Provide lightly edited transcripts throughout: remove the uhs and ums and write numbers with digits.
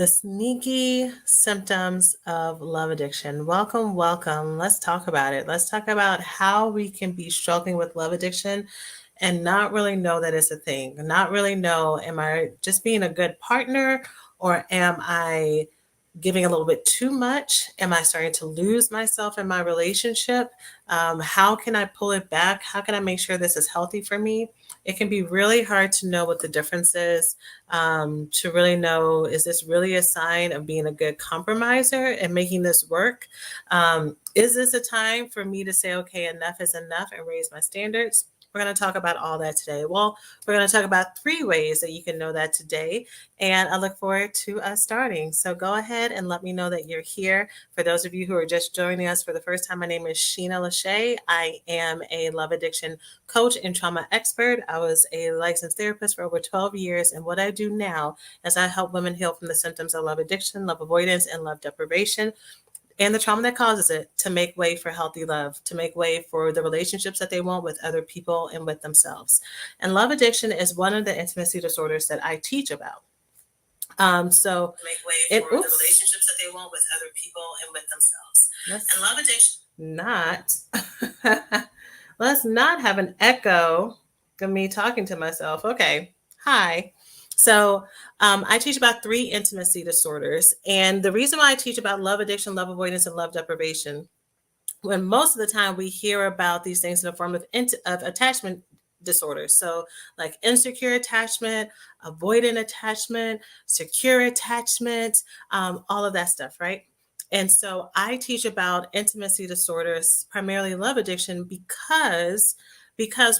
The sneaky symptoms of love addiction. Welcome, welcome. Let's talk about it. Let's talk about how we can be struggling with love addiction and not really know that it's a thing. Not really know, am I just being a good partner or am I giving a little bit too much? Am I starting to lose myself in my relationship? How can I pull it back? How can I make sure this is healthy for me? It can be really hard to know what the difference is, to really know, is this really a sign of being a good compromiser and making this work? Is this a time for me to say, okay, enough is enough and raise my standards? We're going to talk about all that today. Well, we're going to talk about 3 ways that you can know that today. And I look forward to us starting. So go ahead and let me know that you're here. For those of you who are just joining us for the first time, my name is Shena. I am a love addiction coach and trauma expert. I was a licensed therapist for over 12 years. And what I do now is I help women heal from the symptoms of love addiction, love avoidance, and love deprivation, and the trauma that causes it, to make way for healthy love, to make way for the relationships that they want with other people and with themselves. And love addiction is one of the intimacy disorders that I teach about. So make way for the relationships that they want with other people and with themselves. And love addiction, not let's not have an echo of me talking to myself. Okay. Hi. So I teach about 3 intimacy disorders. And the reason why I teach about love addiction, love avoidance, and love deprivation, when most of the time we hear about these things in the form of attachment disorders. So like insecure attachment, avoidant attachment, secure attachment, all of that stuff, right? And so I teach about intimacy disorders, primarily love addiction, because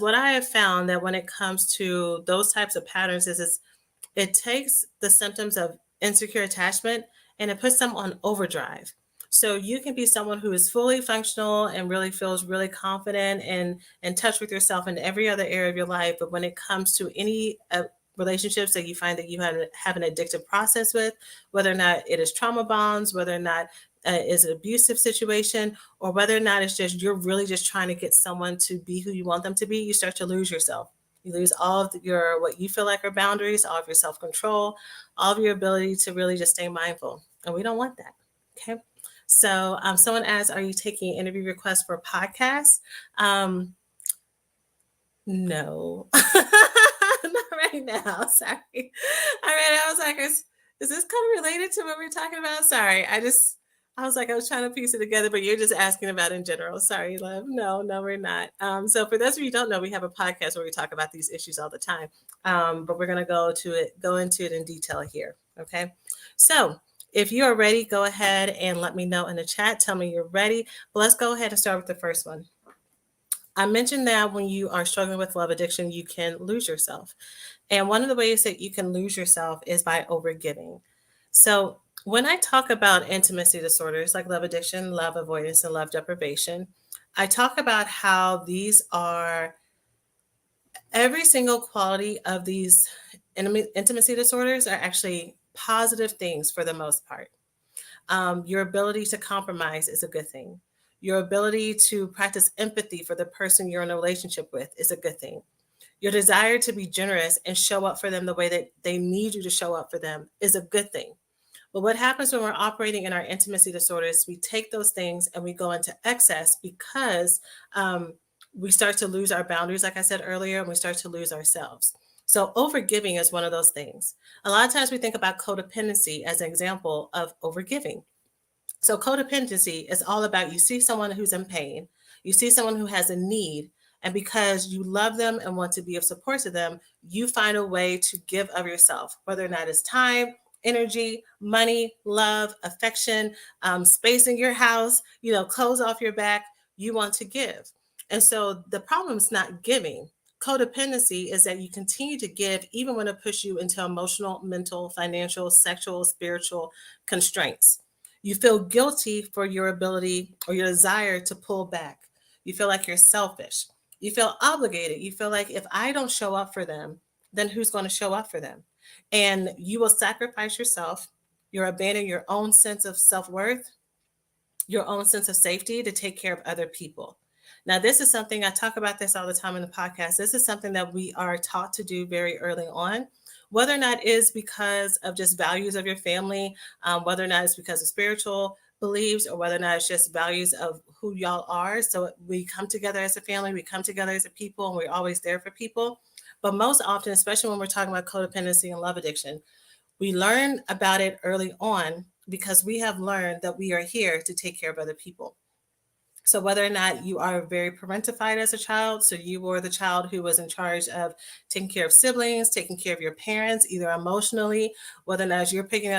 what I have found that when it comes to those types of patterns is it takes the symptoms of insecure attachment and it puts them on overdrive. So you can be someone who is fully functional and really feels really confident and in touch with yourself in every other area of your life. But when it comes to any relationships that you find that you have an addictive process with, whether or not it is trauma bonds, whether or not is an abusive situation, or whether or not it's just you're really just trying to get someone to be who you want them to be, you start to lose yourself. You lose all of your what you feel like are boundaries, all of your self-control, all of your ability to really just stay mindful. And we don't want that. Okay. So someone asked, are you taking interview requests for podcasts? No. Not right now. Sorry. All right. I was like, is this kind of related to what we're talking about? Sorry. I was like, I was trying to piece it together, but you're just asking about in general. Sorry, love. No, we're not. So for those of you who don't know, we have a podcast where we talk about these issues all the time. But we're going to go into it in detail here. Okay. So if you are ready, go ahead and let me know in the chat. Tell me you're ready. But let's go ahead and start with the first one. I mentioned that when you are struggling with love addiction, you can lose yourself. And one of the ways that you can lose yourself is by overgiving. So when I talk about intimacy disorders like love addiction, love avoidance, and love deprivation, I talk about how these are every single quality of these intimacy disorders are actually positive things for the most part. Your ability to compromise is a good thing. Your ability to practice empathy for the person you're in a relationship with is a good thing. Your desire to be generous and show up for them the way that they need you to show up for them is a good thing. But what happens when we're operating in our intimacy disorders, we take those things and we go into excess because we start to lose our boundaries, like I said earlier, and we start to lose ourselves. So overgiving is one of those things. A lot of times we think about codependency as an example of overgiving. So codependency is all about, you see someone who's in pain, you see someone who has a need, and because you love them and want to be of support to them, you find a way to give of yourself, whether or not it's time, energy, money, love, affection, space in your house, clothes off your back, you want to give. And so the problem is not giving. Codependency is that you continue to give even when it pushes you into emotional, mental, financial, sexual, spiritual constraints. You feel guilty for your ability or your desire to pull back. You feel like you're selfish. You feel obligated. You feel like if I don't show up for them, then who's going to show up for them? And you will sacrifice yourself. You're abandoning your own sense of self-worth, your own sense of safety to take care of other people. Now, this is something I talk about this all the time in the podcast. This is something that we are taught to do very early on. whether or not it is because of just values of your family, whether or not it's because of spiritual beliefs, or whether or not it's just values of who y'all are. So we come together as a family, we come together as a people, and we're always there for people. But most often, especially when we're talking about codependency and love addiction, we learn about it early on because we have learned that we are here to take care of other people. So whether or not you are very parentified as a child, so you were the child who was in charge of taking care of siblings, taking care of your parents, either emotionally, whether or not you're picking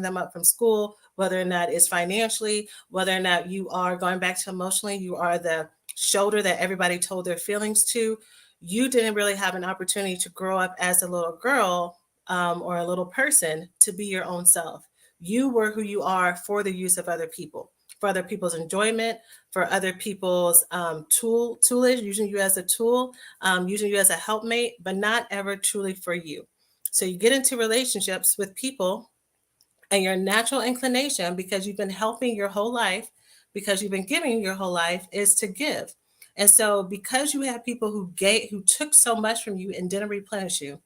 them up from school, whether or not it's financially, whether or not you are going back to emotionally, you are the shoulder that everybody told their feelings to. You didn't really have an opportunity to grow up as a little girl, or a little person, to be your own self. You were who you are for the use of other people, for other people's enjoyment, for other people's toolage, using you as a tool, using you as a helpmate, but not ever truly for you. So you get into relationships with people, and your natural inclination, because you've been helping your whole life, because you've been giving your whole life, is to give. And so because you have people who took so much from you and didn't replenish you,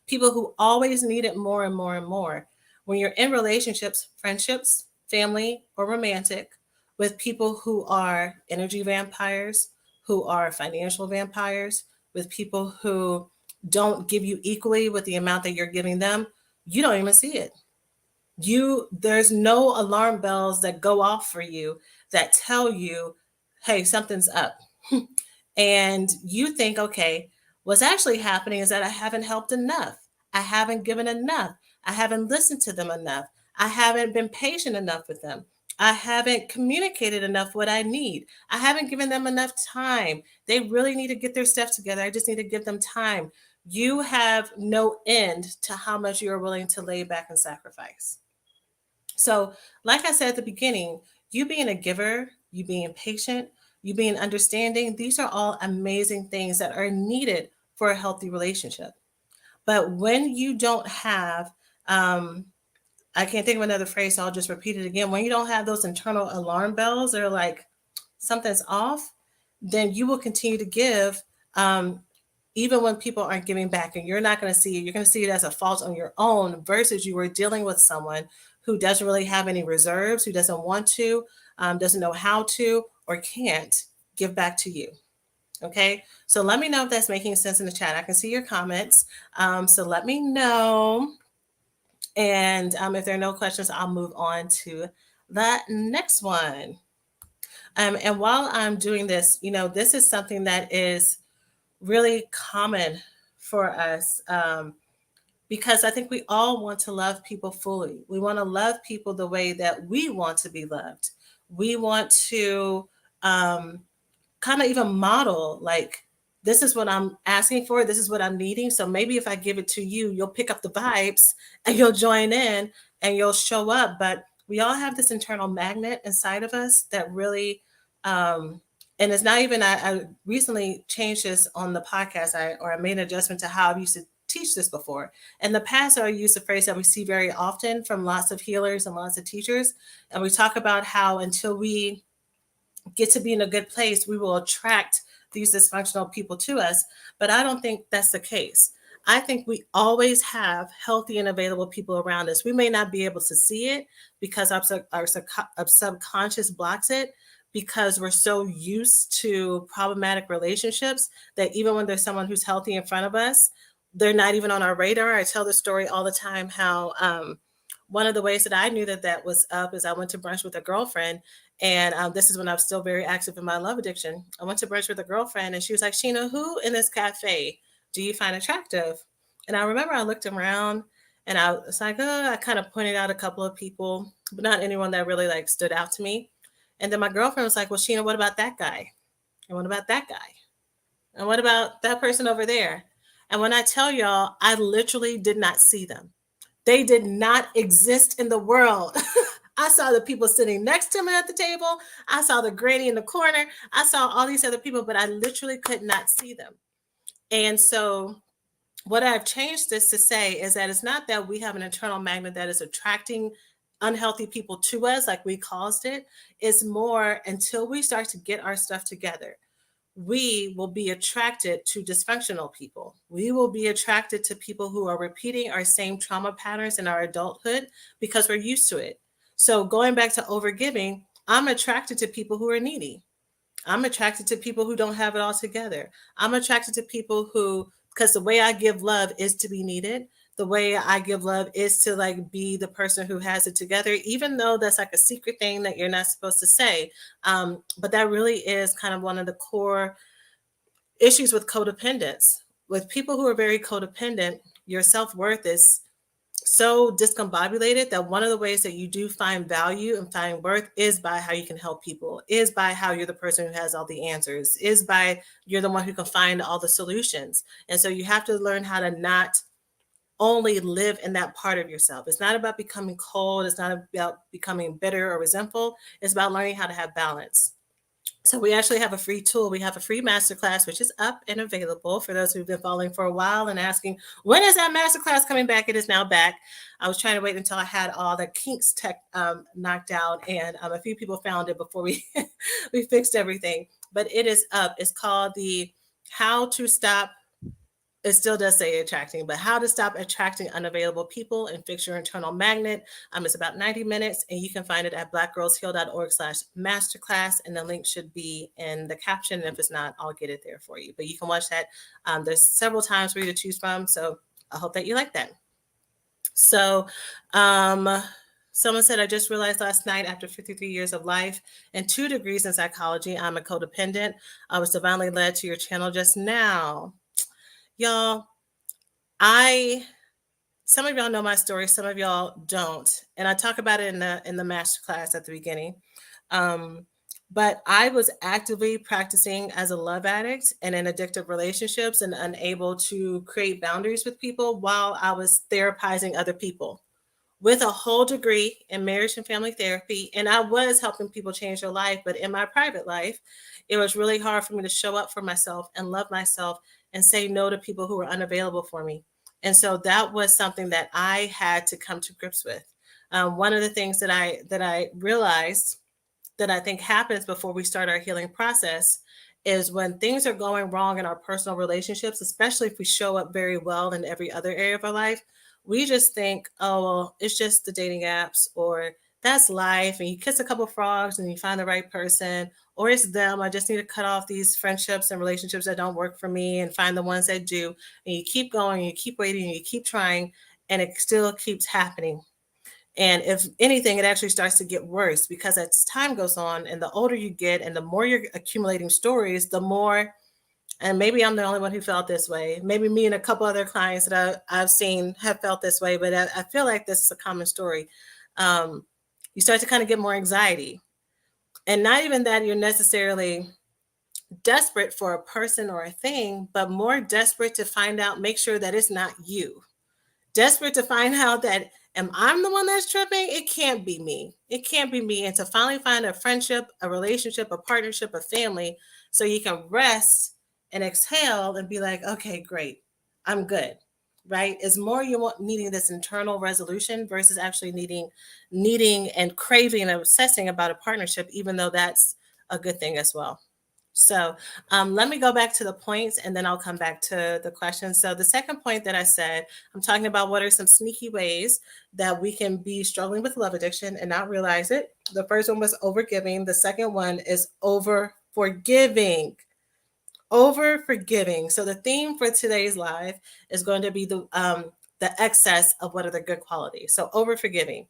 people who always needed more and more and more, when you're in relationships, friendships, family, or romantic, with people who are energy vampires, who are financial vampires, with people who don't give you equally with the amount that you're giving them, you don't even see it. There's no alarm bells that go off for you that tell you, hey, something's up. And you think, okay, what's actually happening is that I haven't helped enough. I haven't given enough. I haven't listened to them enough. I haven't been patient enough with them. I haven't communicated enough what I need. I haven't given them enough time. They really need to get their stuff together. I just need to give them time. You have no end to how much you're willing to lay back and sacrifice. So, like I said at the beginning, you being a giver, you being patient, you being understanding, these are all amazing things that are needed for a healthy relationship. But when you don't have, I can't think of another phrase, so I'll just repeat it again. When you don't have those internal alarm bells that are like, something's off, then you will continue to give, even when people aren't giving back, and you're not going to see it. You're going to see it as a fault on your own, versus you were dealing with someone who doesn't really have any reserves, who doesn't want to, doesn't know how to, or can't give back to you. Okay, so let me know if that's making sense in the chat. I can see your comments, so let me know. And if there are no questions, I'll move on to the next one. And while I'm doing this, this is something that is really common for us, because I think we all want to love people fully. We want to love people the way that we want to be loved. We want to, kind of even model, like, this is what I'm asking for, this is what I'm needing. So maybe if I give it to you, you'll pick up the vibes and you'll join in and you'll show up. But we all have this internal magnet inside of us that really, and it's not even, I recently changed this on the podcast, I made an adjustment to how I used to teach this before. In the past, I used a phrase that we see very often from lots of healers and lots of teachers. And we talk about how until we get to be in a good place, we will attract these dysfunctional people to us. But I don't think that's the case. I think we always have healthy and available people around us. We may not be able to see it because our subconscious blocks it, because we're so used to problematic relationships that even when there's someone who's healthy in front of us, they're not even on our radar. I tell the story all the time how, one of the ways that I knew that that was up is I went to brunch with a girlfriend. And this is when I was still very active in my love addiction. I went to brunch with a girlfriend and she was like, Sheena, who in this cafe do you find attractive? And I remember I looked around and I was like, I kind of pointed out a couple of people, but not anyone that really like stood out to me. And then my girlfriend was like, well, Sheena, what about that guy? And what about that guy? And what about that person over there? And when I tell y'all, I literally did not see them. They did not exist in the world. I saw the people sitting next to me at the table. I saw the granny in the corner. I saw all these other people, but I literally could not see them. And so what I've changed this to say is that it's not that we have an internal magnet that is attracting unhealthy people to us like we caused it. It's more, until we start to get our stuff together, we will be attracted to dysfunctional people. We will be attracted to people who are repeating our same trauma patterns in our adulthood because we're used to it. So, going back to overgiving, I'm attracted to people who are needy. I'm attracted to people who don't have it all together. I'm attracted to people who, because the way I give love is to be needed. The way I give love is to like be the person who has it together, even though that's like a secret thing that you're not supposed to say. But that really is kind of one of the core issues with codependence. With people who are very codependent, your self worth is so discombobulated that one of the ways that you do find value and find worth is by how you can help people, is by how you're the person who has all the answers, is by you're the one who can find all the solutions. And so you have to learn how to not only live in that part of yourself. It's not about becoming cold, it's not about becoming bitter or resentful. It's about learning how to have balance. So we actually have a free tool. We have a free masterclass, which is up and available for those who've been following for a while and asking, when is that masterclass coming back? It is now back. I was trying to wait until I had all the kinks knocked out, and a few people found it before we we fixed everything. But it is up. It's called the How to Stop, it still does say attracting, but how to stop attracting unavailable people and fix your internal magnet. It's about 90 minutes, and you can find it at blackgirlsheal.org/masterclass. And the link should be in the caption. And if it's not, I'll get it there for you. But you can watch that. There's several times for you to choose from. So I hope that you like that. So, someone said, I just realized last night after 53 years of life and 2 degrees in psychology, I'm a codependent. I was divinely led to your channel just now. Y'all, some of y'all know my story, some of y'all don't, and I talk about it in the masterclass at the beginning. But I was actively practicing as a love addict and in addictive relationships and unable to create boundaries with people while I was therapizing other people with a whole degree in marriage and family therapy. And I was helping people change their life. But in my private life, it was really hard for me to show up for myself and love myself and say no to people who were unavailable for me. And so that was something that I had to come to grips with. One of the things that I realized that I think happens before we start our healing process is when things are going wrong in our personal relationships, especially if we show up very well in every other area of our life, we just think, oh, well, it's just the dating apps, or that's life. And you kiss a couple frogs and you find the right person, or it's them. I just need to cut off these friendships and relationships that don't work for me and find the ones that do. And you keep going, you keep waiting, you keep trying, and it still keeps happening. And if anything, it actually starts to get worse because as time goes on and the older you get and the more you're accumulating stories, the more, and maybe I'm the only one who felt this way. Maybe me and a couple other clients that I've seen have felt this way, but I feel like this is a common story. You start to kind of get more anxiety. And not even that you're necessarily desperate for a person or a thing, but more desperate to find out, make sure that it's not you. Desperate to find out that am I the one that's tripping? It can't be me. It can't be me. And to finally find a friendship, a relationship, a partnership, a family, so you can rest and exhale and be like, okay, great, I'm good. Right? It's more you want needing this internal resolution versus actually needing and craving and obsessing about a partnership, even though that's a good thing as well. So let me go back to the points and then I'll come back to the questions. So the second point that I said, I'm talking about what are some sneaky ways that we can be struggling with love addiction and not realize it. The first one was overgiving. The second one is over forgiving. Over forgiving. So the theme for today's live is going to be the excess of what are the good qualities. So over forgiving.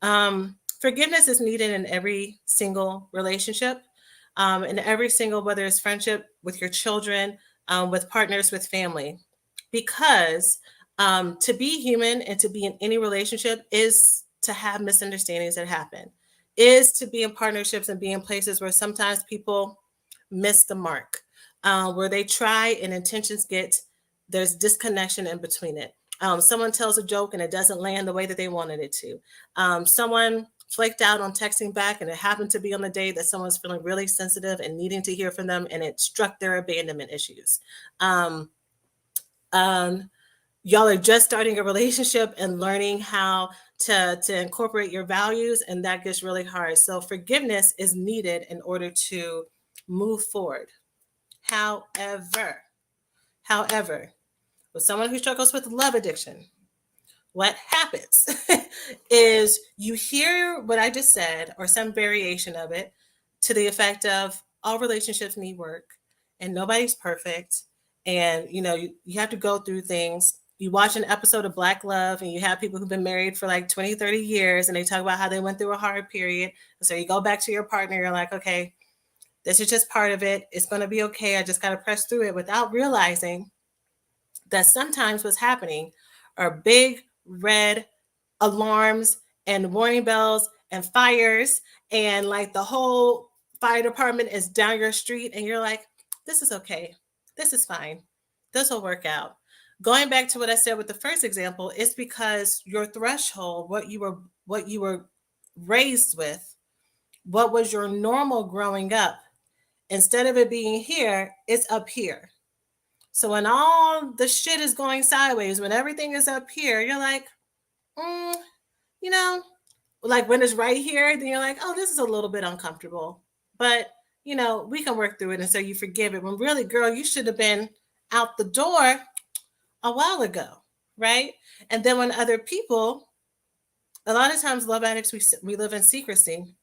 Forgiveness is needed in every single relationship. In every single, whether it's friendship with your children, with partners, with family, because to be human and to be in any relationship is to have misunderstandings that happen, is to be in partnerships and be in places where sometimes people miss the mark, where they try and intentions there's disconnection in between it. Someone tells a joke and it doesn't land the way that they wanted it to. Someone flaked out on texting back and it happened to be on the day that someone's feeling really sensitive and needing to hear from them, and it struck their abandonment issues. Y'all are just starting a relationship and learning how to incorporate your values, and that gets really hard. So forgiveness is needed in order to move forward. However, with someone who struggles with love addiction, what happens is you hear what I just said or some variation of it to the effect of all relationships need work and nobody's perfect. And you have to go through things. You watch an episode of Black Love and you have people who've been married for like 20, 30 years and they talk about how they went through a hard period. So you go back to your partner, you're like, okay, this is just part of it. It's going to be okay. I just got to press through it without realizing that sometimes what's happening are big red alarms and warning bells and fires, and like the whole fire department is down your street and you're like, this is okay, this is fine, this will work out. Going back to what I said with the first example, it's because your threshold, what you were raised with, what was your normal growing up, instead of it being here, it's up here. So when all the shit is going sideways, when everything is up here, you're like, mm, you know, like when it's right here, then you're like, oh, this is a little bit uncomfortable, but we can work through it. And so you forgive it when really, girl, you should have been out the door a while ago, right? And then when other people, a lot of times, love addicts, we live in secrecy.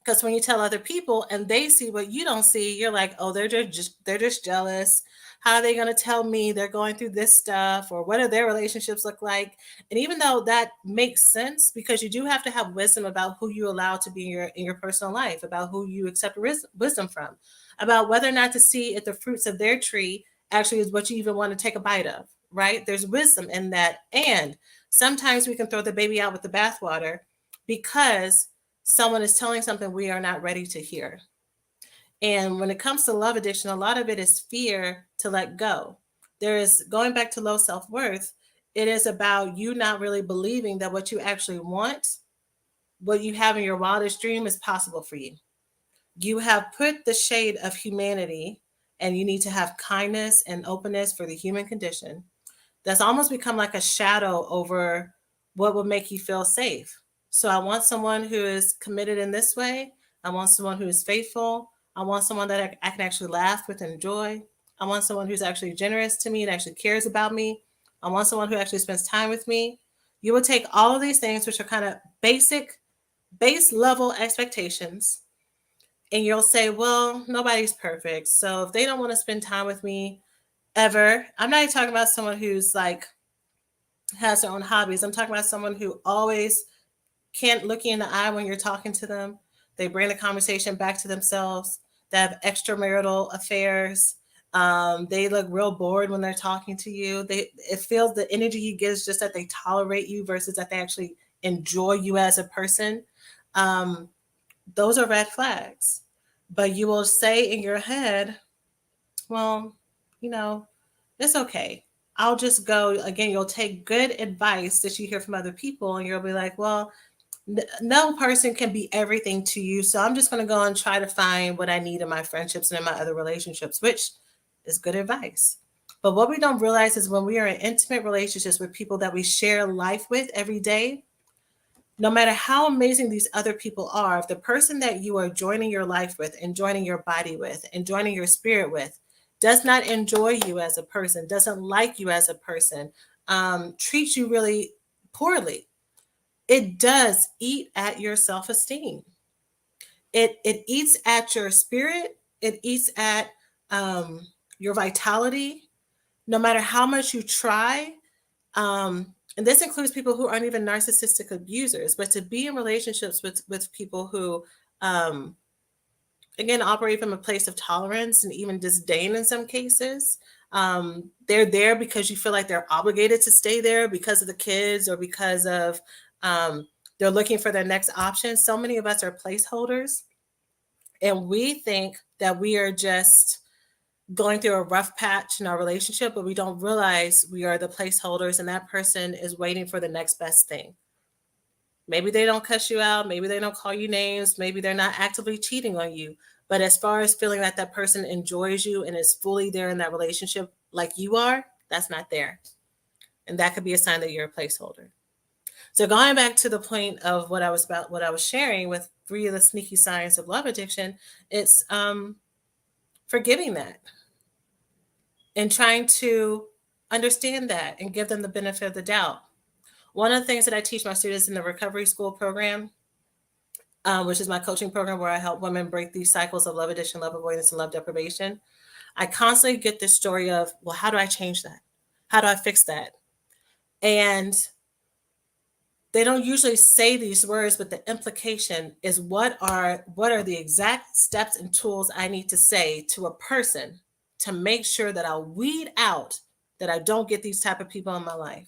Because when you tell other people and they see what you don't see, you're like, oh, they're just jealous. How are they going to tell me they're going through this stuff, or what do their relationships look like? And even though that makes sense, because you do have to have wisdom about who you allow to be in your personal life, about who you accept wisdom from, about whether or not to see if the fruits of their tree actually is what you even want to take a bite of, right? There's wisdom in that. And sometimes we can throw the baby out with the bathwater because someone is telling something we are not ready to hear. And when it comes to love addiction, a lot of it is fear to let go. There is, going back to low self worth, it is about you not really believing that what you actually want, what you have in your wildest dream, is possible for you. You have put the shade of humanity, and you need to have kindness and openness for the human condition. That's almost become like a shadow over what would make you feel safe. So I want someone who is committed in this way. I want someone who is faithful. I want someone that I can actually laugh with and enjoy. I want someone who's actually generous to me and actually cares about me. I want someone who actually spends time with me. You will take all of these things, which are kind of base level expectations, and you'll say, well, nobody's perfect. So if they don't want to spend time with me ever, I'm not even talking about someone who's like has their own hobbies. I'm talking about someone who always can't look you in the eye when you're talking to them. They bring the conversation back to themselves. They have extramarital affairs. They look real bored when they're talking to you. It feels, the energy you give is just that they tolerate you versus that they actually enjoy you as a person. Um, those are red flags. But you will say in your head, well, you know, it's okay. I'll just go. Again, you'll take good advice that you hear from other people and you'll be like, well, no person can be everything to you. So I'm just going to go and try to find what I need in my friendships and in my other relationships, which is good advice. But what we don't realize is when we are in intimate relationships with people that we share life with every day, no matter how amazing these other people are, if the person that you are joining your life with and joining your body with and joining your spirit with does not enjoy you as a person, doesn't like you as a person, treats you really poorly, it does eat at your self-esteem. It eats at your spirit. It eats at your vitality. No matter how much you try, and this includes people who aren't even narcissistic abusers, but to be in relationships with people who, um, again, operate from a place of tolerance and even disdain in some cases. They're there because you feel like they're obligated to stay there because of the kids or because of um, they're looking for their next option. So many of us are placeholders, and we think that we are just going through a rough patch in our relationship, but we don't realize we are the placeholders and that person is waiting for the next best thing. Maybe they don't cuss you out. Maybe they don't call you names. Maybe they're not actively cheating on you. But as far as feeling that that person enjoys you and is fully there in that relationship like you are, that's not there. And that could be a sign that you're a placeholder. So going back to the point of what I was sharing with 3 of the sneaky signs of love addiction, it's forgiving that. and trying to understand that and give them the benefit of the doubt. One of the things that I teach my students in the recovery school program, which is my coaching program where I help women break these cycles of love addiction, love avoidance, and love deprivation, I constantly get this story of, well, how do I change that? How do I fix that? And they don't usually say these words, but the implication is what are the exact steps and tools I need to say to a person to make sure that I'll weed out that I don't get these type of people in my life.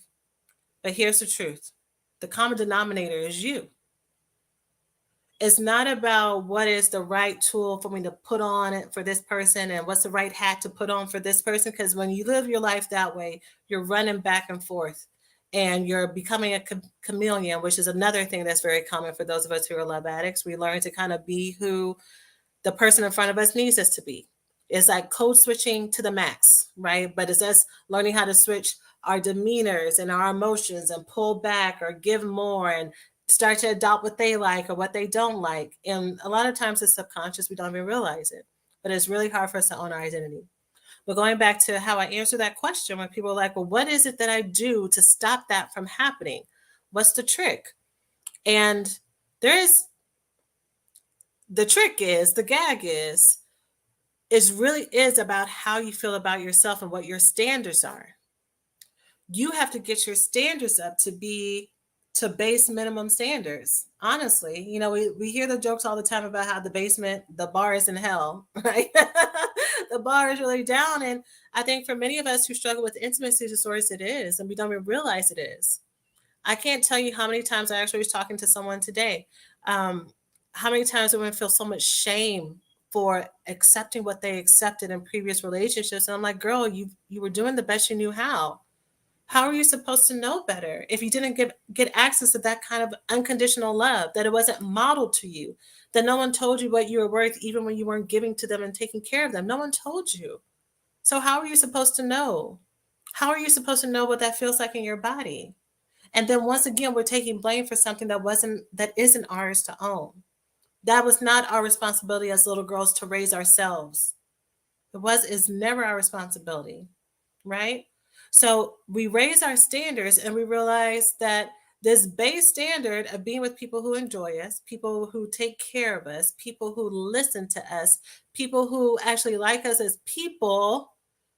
But here's the truth. The common denominator is you. It's not about what is the right tool for me to put on it for this person and what's the right hat to put on for this person. Because when you live your life that way, you're running back and forth and you're becoming a chameleon, which is another thing that's very common for those of us who are love addicts. We learn to kind of be who the person in front of us needs us to be. It's like code switching to the max, right? But it's us learning how to switch our demeanors and our emotions and pull back or give more and start to adopt what they like or what they don't like. And a lot of times it's subconscious, we don't even realize it. But it's really hard for us to own our identity. But going back to how I answer that question, when people are like, well, what is it that I do to stop that from happening? What's the trick? And there's the trick is, the gag is really is about how you feel about yourself and what your standards are. You have to get your standards up to be to base minimum standards. Honestly, we hear the jokes all the time about how the bar is in hell, right? The bar is really down. And I think for many of us who struggle with intimacy disorders, it is, and we don't even realize it is. I can't tell you how many times I actually was talking to someone today. How many times women feel so much shame for accepting what they accepted in previous relationships. And I'm like, girl, you were doing the best you knew how. How are you supposed to know better if you didn't get access to that kind of unconditional love, that it wasn't modeled to you, that no one told you what you were worth, even when you weren't giving to them and taking care of them? No one told you. So how are you supposed to know? How are you supposed to know what that feels like in your body? And then once again, we're taking blame for something that isn't ours to own. That was not our responsibility as little girls to raise ourselves. Is never our responsibility, right? So we raise our standards and we realize that this base standard of being with people who enjoy us, people who take care of us, people who listen to us, people who actually like us as people,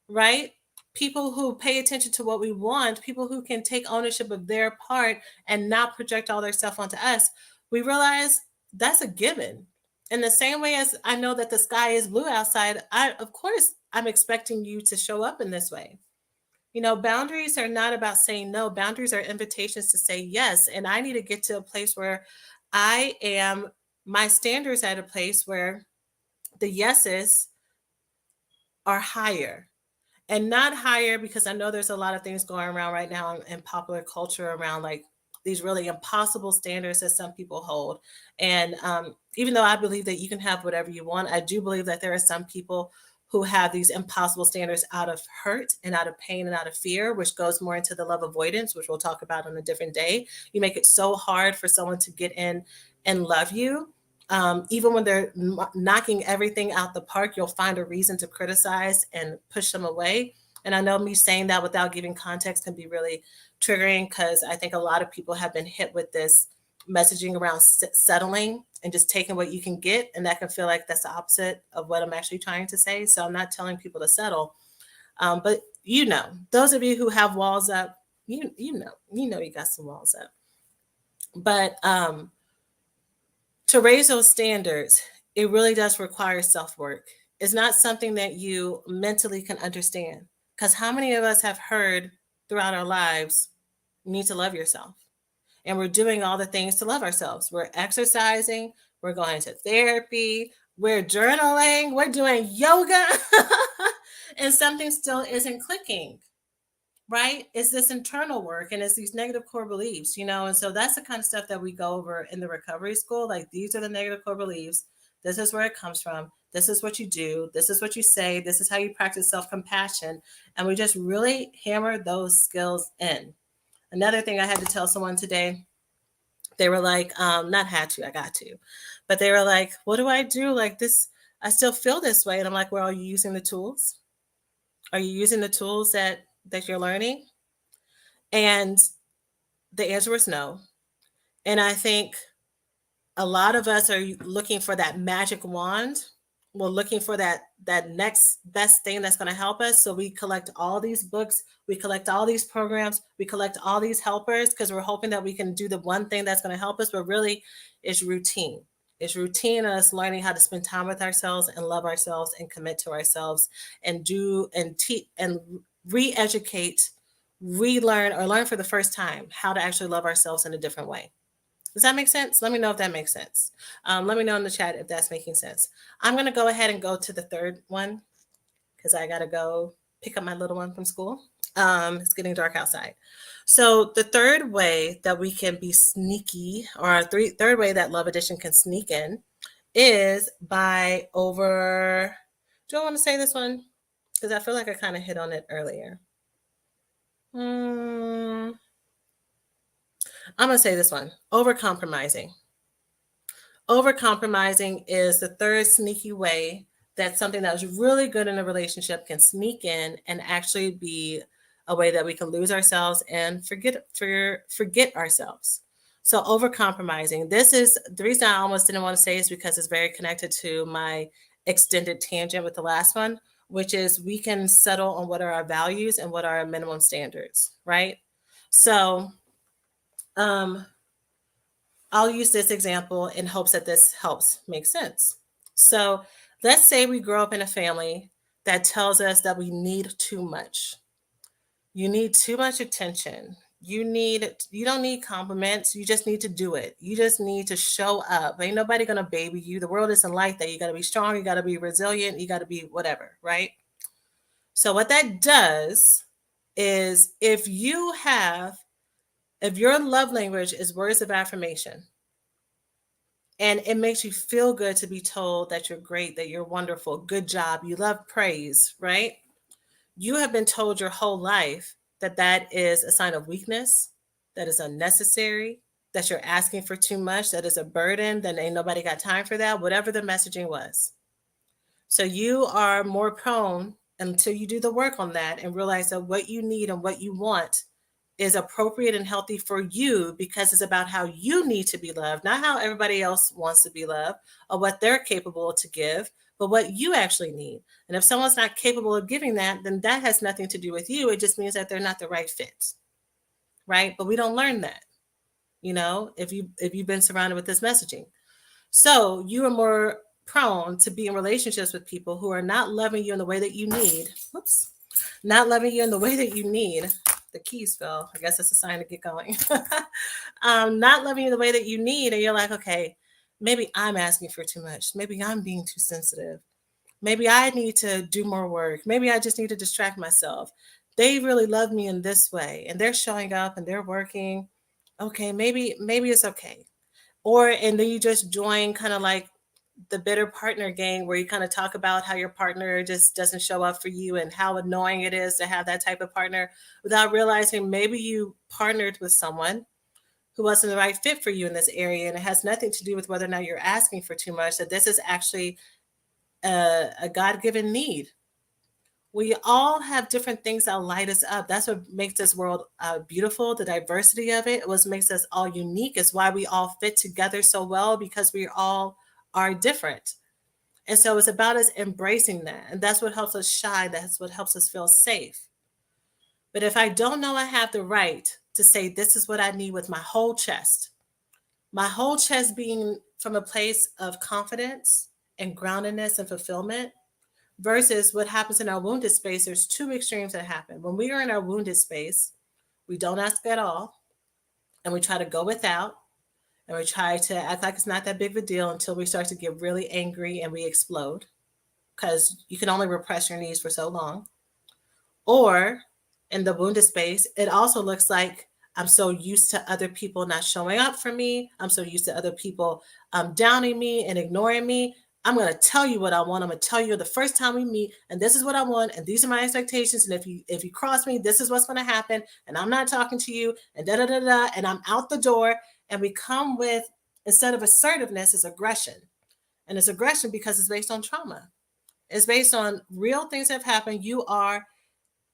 right? People who pay attention to what we want, people who can take ownership of their part and not project all their stuff onto us. We realize that's a given. In the same way as I know that the sky is blue outside, of course I'm expecting you to show up in this way. Boundaries are not about saying no. Boundaries are invitations to say yes. And I need to get to a place where my standards at a place where the yeses are higher. And not higher because I know there's a lot of things going around right now in popular culture around like these really impossible standards that some people hold. And even though I believe that you can have whatever you want, I do believe that there are some people who have these impossible standards out of hurt and out of pain and out of fear, which goes more into the love avoidance, which we'll talk about on a different day. You make it so hard for someone to get in and love you. Even when they're knocking everything out the park, you'll find a reason to criticize and push them away. And I know me saying that without giving context can be really triggering because I think a lot of people have been hit with this messaging around settling and just taking what you can get. And that can feel like that's the opposite of what I'm actually trying to say. So I'm not telling people to settle. But those of you who have walls up, you got some walls up. But to raise those standards, it really does require self-work. It's not something that you mentally can understand. Because how many of us have heard throughout our lives, you need to love yourself? And we're doing all the things to love ourselves. We're exercising, we're going to therapy, we're journaling, we're doing yoga, and something still isn't clicking, right? It's this internal work and it's these negative core beliefs, and so that's the kind of stuff that we go over in the recovery school. Like, these are the negative core beliefs. This is where it comes from. This is what you do. This is what you say. This is how you practice self-compassion. And we just really hammer those skills in. Another thing I had to tell someone today, they were like, not had to, I got to, but they were like, what do I do? Like this, I still feel this way. And I'm like, well, are you using the tools? Are you using the tools that you're learning? And the answer was no. And I think a lot of us are looking for that magic wand. We're looking for that next best thing that's going to help us. So we collect all these books, we collect all these programs, we collect all these helpers because we're hoping that we can do the one thing that's going to help us. But really, it's routine. It's routine us learning how to spend time with ourselves and love ourselves and commit to ourselves and do and teach and re-educate, relearn, or learn for the first time how to actually love ourselves in a different way. Does that make sense? Let me know if that makes sense. Let me know in the chat if that's making sense. I'm going to go ahead and go to the third one because I got to go pick up my little one from school. It's getting dark outside. So the third way that we can be sneaky, or our third way that Love Addiction can sneak in, is by over. Do I want to say this one? Because I feel like I kind of hit on it earlier. I'm going to say this one, over compromising. Over compromising is the third sneaky way that something that was really good in a relationship can sneak in and actually be a way that we can lose ourselves and forget ourselves. So over compromising, this is the reason I almost didn't want to say is because it's very connected to my extended tangent with the last one, which is we can settle on what are our values and what are our minimum standards, right? So I'll use this example in hopes that this helps make sense. So let's say we grow up in a family that tells us that we need too much. You need too much attention. You don't need compliments. You just need to do it. You just need to show up. Ain't nobody gonna baby you. The world isn't like that. You gotta be strong, you gotta be resilient, you gotta be whatever, right? So what that does is if your love language is words of affirmation, and it makes you feel good to be told that you're great, that you're wonderful, good job, you love praise, right? You have been told your whole life that that is a sign of weakness, that is unnecessary, that you're asking for too much, that is a burden, that ain't nobody got time for that, whatever the messaging was. So you are more prone until you do the work on that and realize that what you need and what you want is appropriate and healthy for you because it's about how you need to be loved, not how everybody else wants to be loved or what they're capable to give, but what you actually need. And if someone's not capable of giving that, then that has nothing to do with you. It just means that they're not the right fit. Right? But we don't learn that, if you've been surrounded with this messaging. So you are more prone to be in relationships with people who are not loving you in the way that you need. Whoops. Not loving you in the way that you need. The keys fell. I guess that's a sign to get going. Not loving you the way that you need. And you're like, okay, maybe I'm asking for too much. Maybe I'm being too sensitive. Maybe I need to do more work. Maybe I just need to distract myself. They really love me in this way and they're showing up and they're working. Okay, maybe it's okay. And then you just join kind of like the bitter partner gang where you kind of talk about how your partner just doesn't show up for you and how annoying it is to have that type of partner without realizing maybe you partnered with someone who wasn't the right fit for you in this area. And it has nothing to do with whether or not you're asking for too much, that this is actually a God-given need. We all have different things that light us up. That's what makes this world beautiful, the diversity of it. What makes us all unique is why we all fit together so well, because we all are different. And so it's about us embracing that. And that's what helps us shine. That's what helps us feel safe. But if I don't know I have the right to say, this is what I need with my whole chest being from a place of confidence and groundedness and fulfillment, versus what happens in our wounded space, there's two extremes that happen. When we are in our wounded space, we don't ask at all, and we try to go without, and we try to act like it's not that big of a deal until we start to get really angry and we explode, because you can only repress your needs for so long. Or in the wounded space, it also looks like I'm so used to other people not showing up for me. I'm so used to other people downing me and ignoring me. I'm going to tell you what I want. I'm going to tell you the first time we meet, and this is what I want, and these are my expectations. And if you cross me, this is what's going to happen. And I'm not talking to you, and da da da da. And I'm out the door. And we come with, instead of assertiveness, it's aggression, and it's aggression because it's based on trauma. It's based on real things that have happened. You are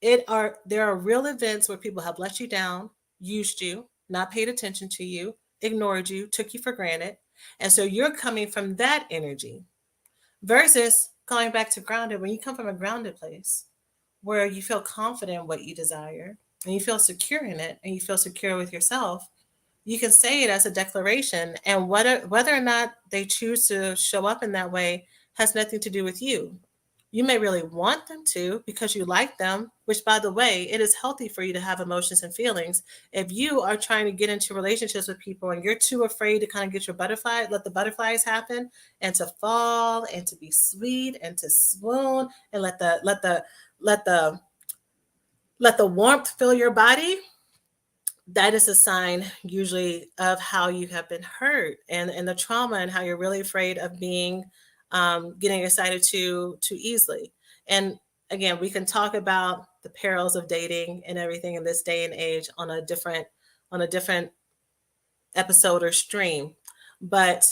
There are real events where people have let you down, used you, not paid attention to you, ignored you, took you for granted. And so you're coming from that energy versus going back to grounded. When you come from a grounded place where you feel confident in what you desire and you feel secure in it and you feel secure with yourself, you can say it as a declaration. And whether or not they choose to show up in that way has nothing to do with you. You may really want them to because you like them, which, by the way, it is healthy for you to have emotions and feelings. If you are trying to get into relationships with people and you're too afraid to kind of get your butterfly, let the butterflies happen and to fall and to be sweet and to swoon and let the let the warmth fill your body, that is a sign usually of how you have been hurt and the trauma and how you're really afraid of being getting excited too easily. And again, we can talk about the perils of dating and everything in this day and age on a different episode or stream. But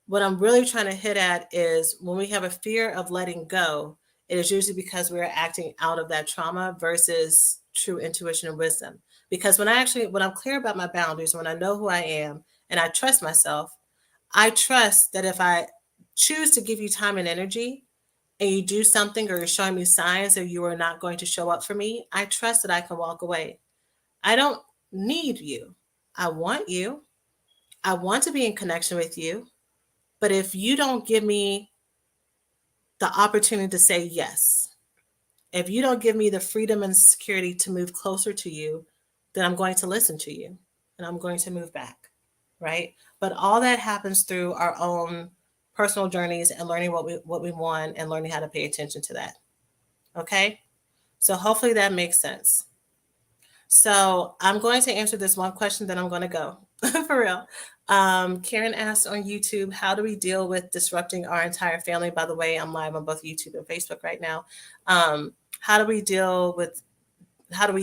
what I'm really trying to hit at is when we have a fear of letting go, it is usually because we're acting out of that trauma versus true intuition and wisdom. Because when I'm clear about my boundaries, when I know who I am and I trust myself, I trust that if I choose to give you time and energy and you do something or you're showing me signs that you are not going to show up for me, I trust that I can walk away. I don't need you. I want you. I want to be in connection with you. But if you don't give me the opportunity to say yes, if you don't give me the freedom and security to move closer to you, then I'm going to listen to you and I'm going to move back. Right. But all that happens through our own personal journeys and learning what we want and learning how to pay attention to that. Okay. So hopefully that makes sense. So I'm going to answer this one question, then I'm going to go for real. Karen asked on YouTube, how do we deal with disrupting our entire family? By the way, I'm live on both YouTube and Facebook right now. How do we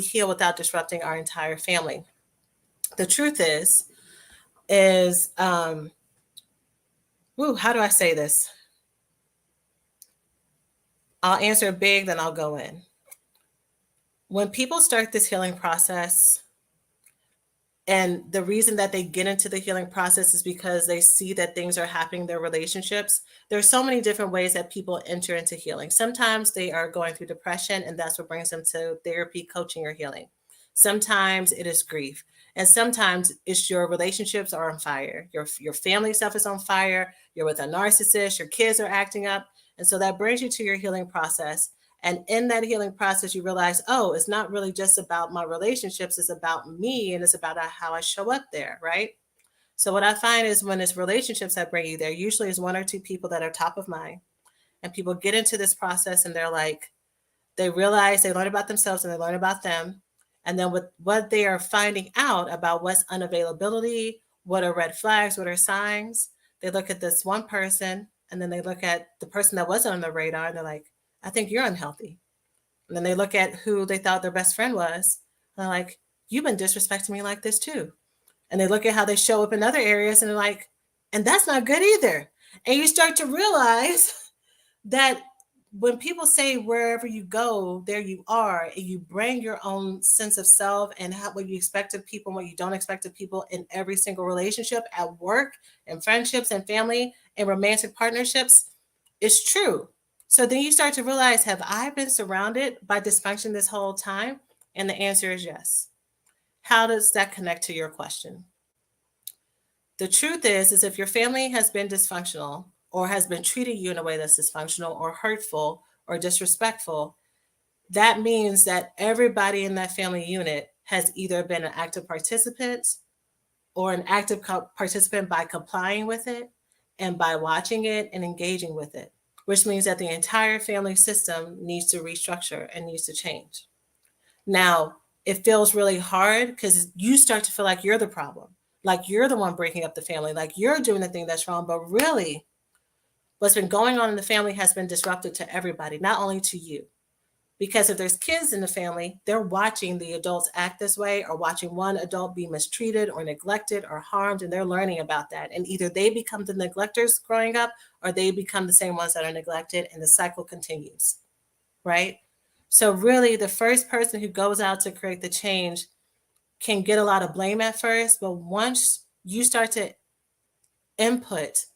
heal without disrupting our entire family? The truth is, how do I say this? I'll answer big, then I'll go in. When people start this healing process, and the reason that they get into the healing process is because they see that things are happening in their relationships. There's so many different ways that people enter into healing. Sometimes they are going through depression, and that's what brings them to therapy, coaching, or healing. Sometimes it is grief. And sometimes it's your relationships are on fire. Your family stuff is on fire. You're with a narcissist. Your kids are acting up. And so that brings you to your healing process. And in that healing process, you realize, oh, it's not really just about my relationships. It's about me and it's about how I show up there, right? So what I find is when it's relationships that bring you there, usually is one or two people that are top of mind. And people get into this process and they're like, they realize they learn about themselves and they learn about them. And then with what they are finding out about what's unavailability, what are red flags, what are signs, they look at this one person and then they look at the person that wasn't on the radar and they're like, I think you're unhealthy. And then they look at who they thought their best friend was. And they're like, you've been disrespecting me like this too. And they look at how they show up in other areas and they're like, and that's not good either. And you start to realize that when people say wherever you go, there you are, and you bring your own sense of self and what you expect of people, what you don't expect of people in every single relationship at work and friendships and family and romantic partnerships, it's true. So then you start to realize, have I been surrounded by dysfunction this whole time? And the answer is yes. How does that connect to your question? The truth is if your family has been dysfunctional or has been treating you in a way that's dysfunctional or hurtful or disrespectful, that means that everybody in that family unit has either been an active participant or an active participant by complying with it and by watching it and engaging with it, which means that the entire family system needs to restructure and needs to change. Now, it feels really hard because you start to feel like you're the problem, like you're the one breaking up the family, like you're doing the thing that's wrong. But really, what's been going on in the family has been disruptive to everybody, not only to you. Because if there's kids in the family, they're watching the adults act this way or watching one adult be mistreated or neglected or harmed, and they're learning about that. And either they become the neglectors growing up or they become the same ones that are neglected, and the cycle continues, right? So really, the first person who goes out to create the change can get a lot of blame at first, but once you start to input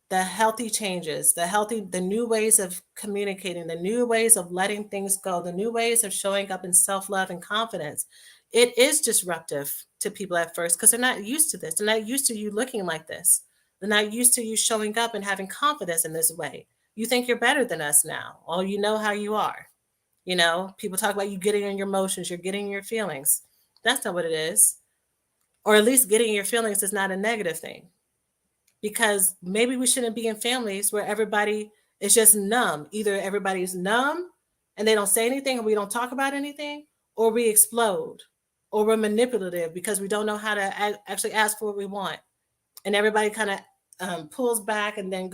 the healthy changes, the new ways of communicating, the new ways of letting things go, the new ways of showing up in self love and confidence, it is disruptive to people at first because they're not used to this. They're not used to you looking like this. They're not used to you showing up and having confidence in this way. You think you're better than us now. Oh, you know how you are. People talk about you getting in your emotions, you're getting in your feelings. That's not what it is. Or at least getting in your feelings is not a negative thing, because maybe we shouldn't be in families where everybody is just numb. Either everybody's numb and they don't say anything and we don't talk about anything, or we explode, or we're manipulative because we don't know how to actually ask for what we want. And everybody kind of pulls back and then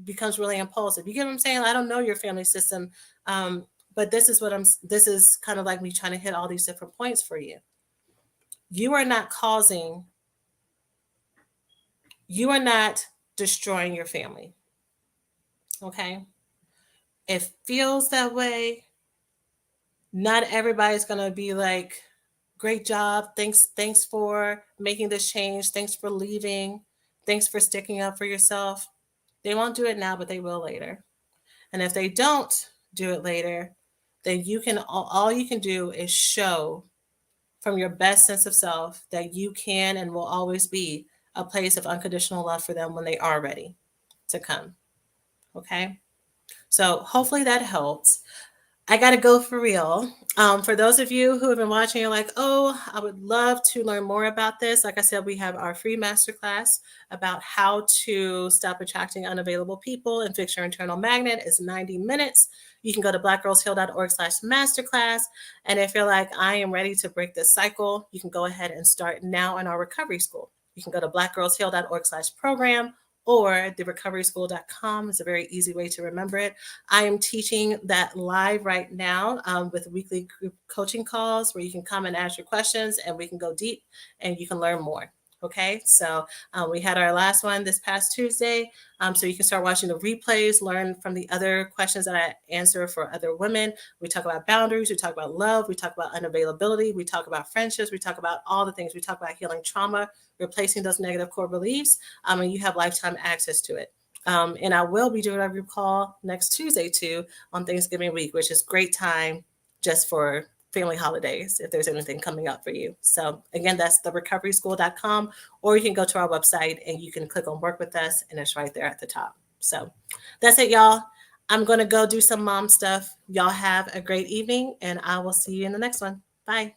becomes really impulsive. You get what I'm saying? I don't know your family system, but this is kind of like me trying to hit all these different points for you. You are not causing you are not destroying your family. Okay. It feels that way. Not everybody's going to be like, great job. Thanks for making this change. Thanks for leaving. Thanks for sticking up for yourself. They won't do it now, but they will later. And if they don't do it later, then all you can do is show from your best sense of self that you can and will always be a place of unconditional love for them when they are ready to come. Okay? So hopefully that helps. I got to go for real. For those of you who have been watching, you're like, oh, I would love to learn more about this. Like I said, we have our free masterclass about how to stop attracting unavailable people and fix your internal magnet. It's 90 minutes. You can go to blackgirlsheal.org/masterclass. And if you're like, I am ready to break this cycle, you can go ahead and start now in our recovery school. You can go to blackgirlsheal.org/program, or therecoveryschool.com is a very easy way to remember it. I am teaching that live right now with weekly group coaching calls where you can come and ask your questions and we can go deep and you can learn more. Okay, so we had our last one this past Tuesday. So you can start watching the replays, learn from the other questions that I answer for other women. We talk about boundaries, we talk about love, we talk about unavailability, we talk about friendships, we talk about all the things. We talk about healing trauma, replacing those negative core beliefs, and you have lifetime access to it. And I will be doing a group call next Tuesday too on Thanksgiving week, which is great time just for family holidays if there's anything coming up for you. So again, that's therecoveryschool.com, or you can go to our website and you can click on work with us and it's right there at the top. So that's it, y'all. I'm going to go do some mom stuff. Y'all have a great evening and I will see you in the next one. Bye.